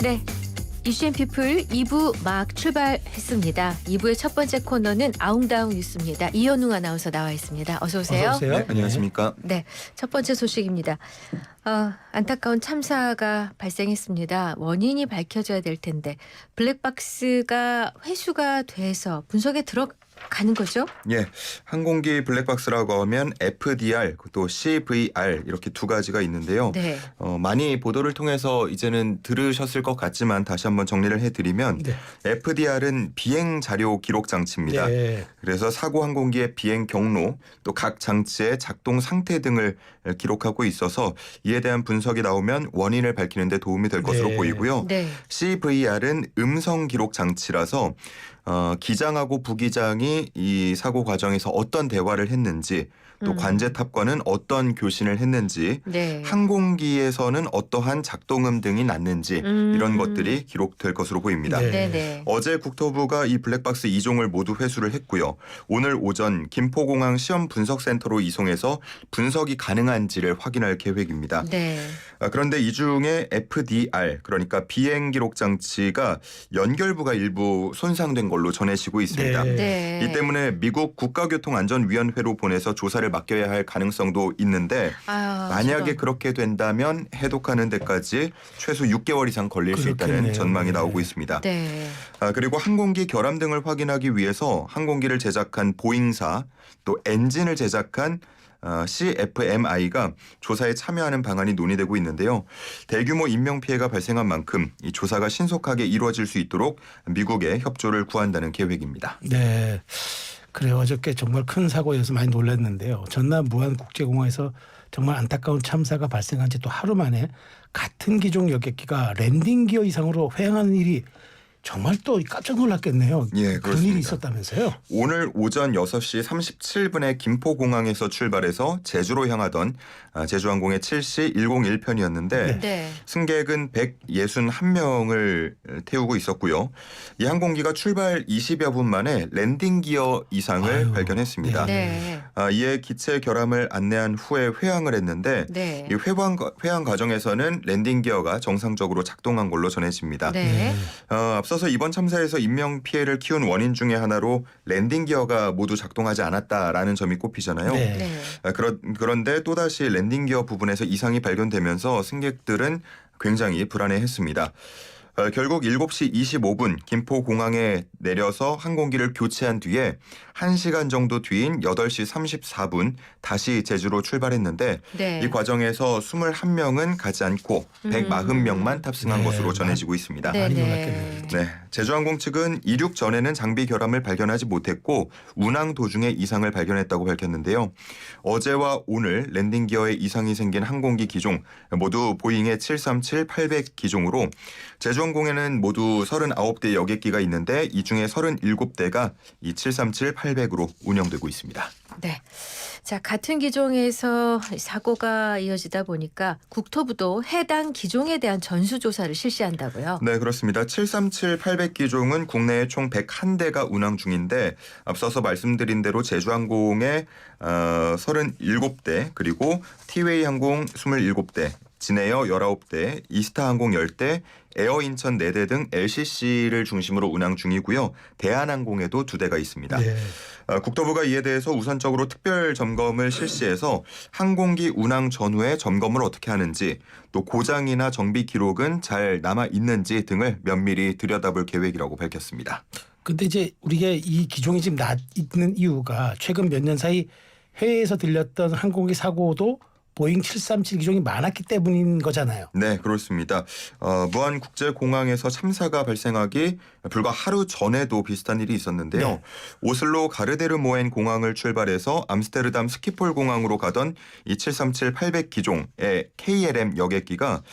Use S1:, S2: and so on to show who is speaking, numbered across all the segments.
S1: 네, 이슈앤피플 2부 막 출발했습니다. 2부의 첫 번째 코너는 아웅다웅 뉴스입니다. 이현웅 아나운서 나와 있습니다. 어서 오세요.
S2: 어서 오세요.
S3: 네, 안녕하십니까.
S1: 네, 첫 번째 소식입니다. 안타까운 참사가 발생했습니다. 원인이 밝혀져야 될 텐데 블랙박스가 회수가 돼서 분석에 들어가는 거죠?
S3: 예, 항공기 블랙박스라고 하면 FDR 또 CVR 이렇게 두 가지가 있는데요.
S1: 네.
S3: 많이 보도를 통해서 이제는 들으셨을 것 같지만 다시 한번 정리를 해드리면
S2: 네.
S3: FDR은 비행 자료 기록 장치입니다.
S2: 네.
S3: 그래서 사고 항공기의 비행 경로 또 각 장치의 작동 상태 등을 기록하고 있어서 이에 대한 분석이 나오면 원인을 밝히는 데 도움이 될 것으로
S2: 네.
S3: 보이고요.
S1: 네.
S3: CVR은 음성 기록 장치라서 기장하고 부기장이 이 사고 과정에서 어떤 대화를 했는지 또 관제탑과는 어떤 교신을 했는지
S1: 네.
S3: 항공기에서는 어떠한 작동음 등이 났는지 이런 것들이 기록될 것으로 보입니다.
S2: 네.
S1: 네네.
S3: 어제 국토부가 이 블랙박스 2종을 모두 회수를 했고요. 오늘 오전 김포공항 시험 분석센터로 이송해서 분석이 가능한지를 확인할 계획입니다.
S1: 네.
S3: 그런데 이 중에 FDR 그러니까 비행 기록 장치가 연결부가 일부 손상된 걸로 전해지고 있습니다.
S2: 네.
S1: 네.
S3: 이 때문에 미국 국가교통안전위원회로 보내서 조사를 맡겨야 할 가능성도 있는데 만약에
S1: 저런.
S3: 그렇게 된다면 해독하는 데까지 최소 6개월 이상 걸릴 수 있다는
S2: 그렇겠네요.
S3: 전망이
S2: 네.
S3: 나오고 있습니다.
S1: 네.
S3: 그리고 항공기 결함 등을 확인하기 위해서 항공기를 제작한 보잉사 또 엔진을 제작한 CFMI가 조사에 참여하는 방안이 논의되고 있는데요. 대규모 인명피해가 발생한 만큼 이 조사가 신속하게 이루어질 수 있도록 미국의 협조를 구한다는 계획입니다.
S2: 네. 그래요. 어저께 정말 큰 사고여서 많이 놀랐는데요. 전남 무안국제공항에서 정말 안타까운 참사가 발생한 지 또 하루 만에 같은 기종 여객기가 랜딩 기어 이상으로 횡하는 일이 정말 또 깜짝 놀랐겠네요.
S3: 예,
S2: 그런
S3: 그렇습니다.
S2: 일이 있었다면서요?
S3: 오늘 오전 6시 37분에 김포공항에서 출발해서 제주로 향하던 제주항공의 7시 101편이었는데
S1: 네.
S3: 승객은 161명을 태우고 있었고요. 이 항공기가 출발 20여 분 만에 랜딩 기어 이상을
S2: 아유,
S3: 발견했습니다.
S1: 네.
S3: 이에 기체 결함을 안내한 후에 회항을 했는데
S1: 네.
S3: 이 회항 과정에서는 랜딩 기어가 정상적으로 작동한 걸로 전해집니다.
S1: 네.
S3: 앞서서 이번 참사에서 인명 피해를 키운 원인 중에 하나로 랜딩 기어가 모두 작동하지 않았다라는 점이 꼽히잖아요.
S2: 네.
S1: 네.
S3: 그런데 또다시 랜딩 기어 부분에서 이상이 발견되면서 승객들은 굉장히 불안해했습니다. 결국 7시 25분 김포공항에 내려서 항공기를 교체한 뒤에 1시간 정도 뒤인 8시 34분 다시 제주로 출발했는데
S1: 네.
S3: 이 과정에서 21명은 가지 않고 140명만 탑승한
S2: 네.
S3: 것으로 전해지고 있습니다.
S1: 네.
S2: 많이
S1: 네.
S2: 놀랐겠네요.
S3: 네, 제주항공 측은 이륙 전에는 장비 결함을 발견하지 못했고 운항 도중에 이상을 발견했다고 밝혔는데요. 어제와 오늘 랜딩 기어에 이상이 생긴 항공기 기종 모두 보잉의 737-800 기종으로 제주항공에는 모두 39대 여객기가 있는데 이 중에 37대가 이 737-800으로 운영되고 있습니다.
S1: 네. 자, 같은 기종에서 사고가 이어지다 보니까 국토부도 해당 기종에 대한 전수조사를 실시한다고요.
S3: 네, 그렇습니다. 737-800 기종은 국내에 총 101대가 운항 중인데 앞서서 말씀드린 대로 제주항공의 37대 그리고 티웨이 항공 27대 진에어 19대, 이스타항공 10대, 에어인천 4대 등 LCC를 중심으로 운항 중이고요. 대한항공에도 2대가 있습니다.
S2: 네.
S3: 국토부가 이에 대해서 우선적으로 특별 점검을 실시해서 항공기 운항 전후에 점검을 어떻게 하는지 또 고장이나 정비 기록은 잘 남아 있는지 등을 면밀히 들여다볼 계획이라고 밝혔습니다.
S2: 근데 이제 우리가 이 기종이 지금 있는 이유가 최근 몇 년 사이 해외에서 들렸던 항공기 사고도 보잉 737 기종이 많았기 때문인 거잖아요.
S3: 네, 그렇습니다. 무안국제공항에서 참사가 발생하기 불과 하루 전에도 비슷한 일이 있었는데요.
S2: 네.
S3: 오슬로 가르데르모엔 공항을 출발해서 암스테르담 스키폴 공항으로 가던 이 737-800 기종의 KLM 여객기가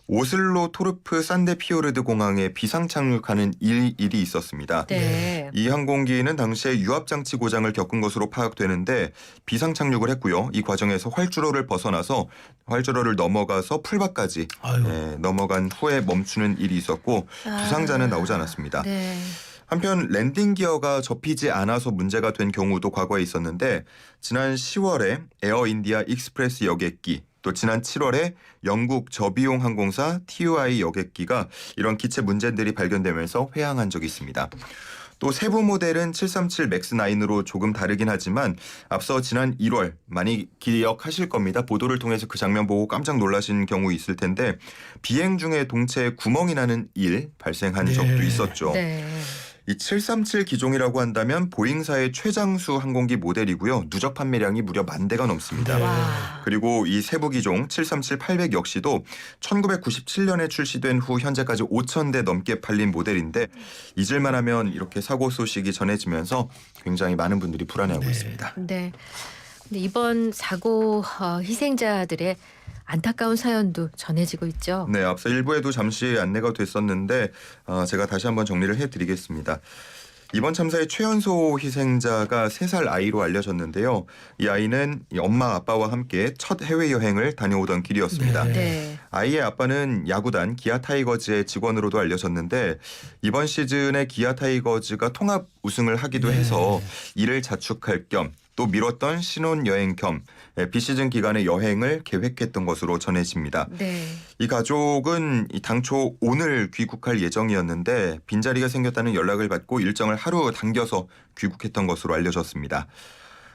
S3: 오슬로 토르프 산데피오르드 공항에 비상 착륙하는 일이 있었습니다.
S1: 네.
S3: 이 항공기는 당시에 유압장치 고장을 겪은 것으로 파악되는데 비상 착륙을 했고요. 이 과정에서 활주로를 벗어나서 활주로를 넘어가서 풀밭까지 넘어간 후에 멈추는 일이 있었고 부상자는 나오지 않았습니다.
S1: 네.
S3: 한편 랜딩 기어가 접히지 않아서 문제가 된 경우도 과거에 있었는데 지난 10월에 에어인디아 익스프레스 여객기 또 지난 7월에 영국 저비용 항공사 TUI 여객기가 이런 기체 문제들이 발견되면서 회항한 적이 있습니다. 또 세부 모델은 737 맥스9으로 조금 다르긴 하지만 앞서 지난 1월 많이 기억하실 겁니다. 보도를 통해서 그 장면 보고 깜짝 놀라신 경우 있을 텐데 비행 중에 동체에 구멍이 나는 일 발생한 적도 있었죠.
S1: 네.
S3: 이 737 기종이라고 한다면 보잉사의 최장수 항공기 모델이고요. 누적 판매량이 무려 10,000대가 넘습니다.
S2: 네.
S1: 와.
S3: 그리고 이 세부 기종 737-800 역시도 1997년에 출시된 후 현재까지 5,000대 넘게 팔린 모델인데 잊을만 하면 이렇게 사고 소식이 전해지면서 굉장히 많은 분들이 불안해하고
S2: 네.
S3: 있습니다.
S1: 네. 근데 이번 사고 희생자들의 안타까운 사연도 전해지고 있죠.
S3: 네, 앞서 일부에도 잠시 안내가 됐었는데 제가 다시 한번 정리를 해드리겠습니다. 이번 참사의 최연소 희생자가 3살 아이로 알려졌는데요. 이 아이는 이 엄마 아빠와 함께 첫 해외여행을 다녀오던 길이었습니다.
S2: 네.
S1: 네.
S3: 아이의 아빠는 야구단 기아 타이거즈의 직원으로도 알려졌는데 이번 시즌에 기아 타이거즈가 통합 우승을 하기도
S2: 네.
S3: 해서 이를 자축할 겸 또 미뤘던 신혼여행 겸 비시즌 기간의 여행을 계획했던 것으로 전해집니다.
S1: 네.
S3: 이 가족은 당초 오늘 귀국할 예정이었는데 빈자리가 생겼다는 연락을 받고 일정을 하루 당겨서 귀국했던 것으로 알려졌습니다.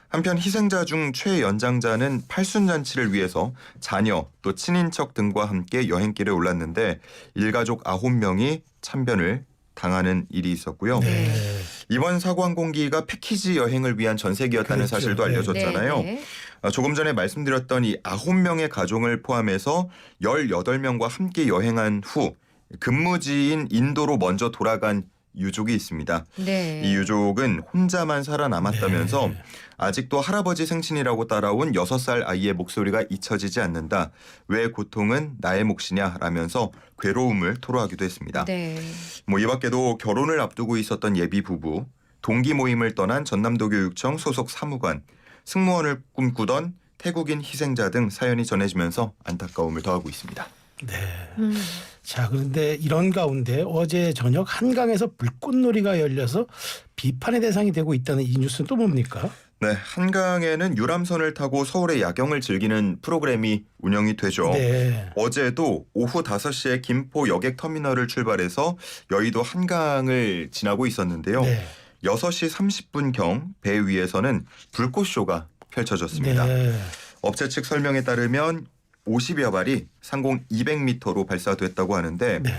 S3: 한편 희생자 중 최연장자는 팔순잔치를 위해서 자녀 또 친인척 등과 함께 여행길에 올랐는데 일가족 9명이 참변을 당하는 일이 있었고요.
S2: 네.
S3: 이번 사고 항공기가 패키지 여행을 위한 전세기였다는
S2: 그렇죠.
S3: 사실도
S2: 네.
S3: 알려졌잖아요.
S1: 네.
S3: 조금 전에 말씀드렸던 이 9명의 가족을 포함해서 18명과 함께 여행한 후 근무지인 인도로 먼저 돌아간 유족이 있습니다.
S1: 네.
S3: 이 유족은 혼자만 살아남았다면서
S2: 네.
S3: 아직도 할아버지 생신이라고 따라온 6살 아이의 목소리가 잊혀지지 않는다. 왜 고통은 나의 몫이냐 라면서 괴로움을 토로하기도 했습니다.
S1: 네.
S3: 이 밖에도 결혼을 앞두고 있었던 예비 부부, 동기 모임을 떠난 전남도교육청 소속 사무관, 승무원을 꿈꾸던 태국인 희생자 등 사연이 전해지면서 안타까움을 더하고 있습니다.
S2: 네.
S1: 음.
S2: 자, 그런데 이런 가운데 어제 저녁 한강에서 불꽃놀이가 열려서 비판의 대상이 되고 있다는 이 뉴스는 또 뭡니까?
S3: 네, 한강에는 유람선을 타고 서울의 야경을 즐기는 프로그램이 운영이 되죠.
S2: 네.
S3: 어제도 오후 5시에 김포 여객터미널을 출발해서 여의도 한강을 지나고 있었는데요.
S2: 네.
S3: 6시 30분경 배 위에서는 불꽃쇼가 펼쳐졌습니다.
S2: 네.
S3: 업체 측 설명에 따르면 50여 발이 상공 200m로 발사됐다고 하는데
S2: 네.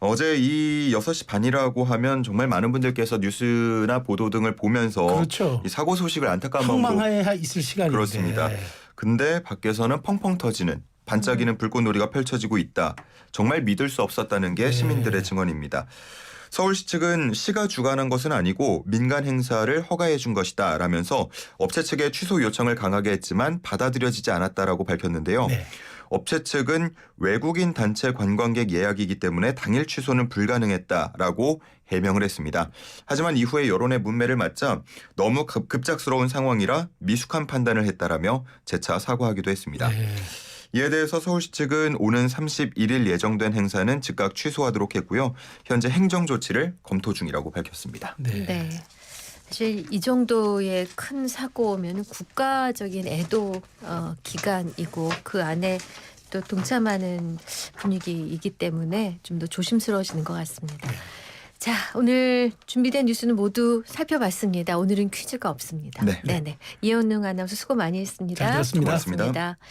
S3: 어제 이 6시 반이라고 하면 정말 많은 분들께서 뉴스나 보도 등을 보면서
S2: 그렇죠.
S3: 이 사고 소식을 안타까운 마음으로
S2: 황망하에 있을 시간인데.
S3: 그렇습니다. 근데 밖에서는 펑펑 터지는 반짝이는 불꽃놀이가 펼쳐지고 있다. 정말 믿을 수 없었다는 게
S2: 네.
S3: 시민들의 증언입니다. 서울시 측은 시가 주관한 것은 아니고 민간 행사를 허가해 준 것이다 라면서 업체 측에 취소 요청을 강하게 했지만 받아들여지지 않았다라고 밝혔는데요.
S2: 네.
S3: 업체 측은 외국인 단체 관광객 예약이기 때문에 당일 취소는 불가능했다라고 해명을 했습니다. 하지만 이후에 여론의 문매를 맞자 너무 급작스러운 상황이라 미숙한 판단을 했다라며 재차 사과하기도 했습니다.
S2: 네.
S3: 이에 대해서 서울시 측은 오는 31일 예정된 행사는 즉각 취소하도록 했고요. 현재 행정 조치를 검토 중이라고 밝혔습니다.
S2: 네.
S1: 네. 사실 이 정도의 큰 사고면 국가적인 애도 기간이고 그 안에 또 동참하는 분위기이기 때문에 좀 더 조심스러워지는 것 같습니다.
S2: 네.
S1: 자, 오늘 준비된 뉴스는 모두 살펴봤습니다. 오늘은 퀴즈가 없습니다.
S3: 네.
S1: 네네. 이현웅 아나운서 수고 많이 했습니다.
S2: 잘 들었습니다.
S3: 고맙습니다.
S1: 고맙습니다.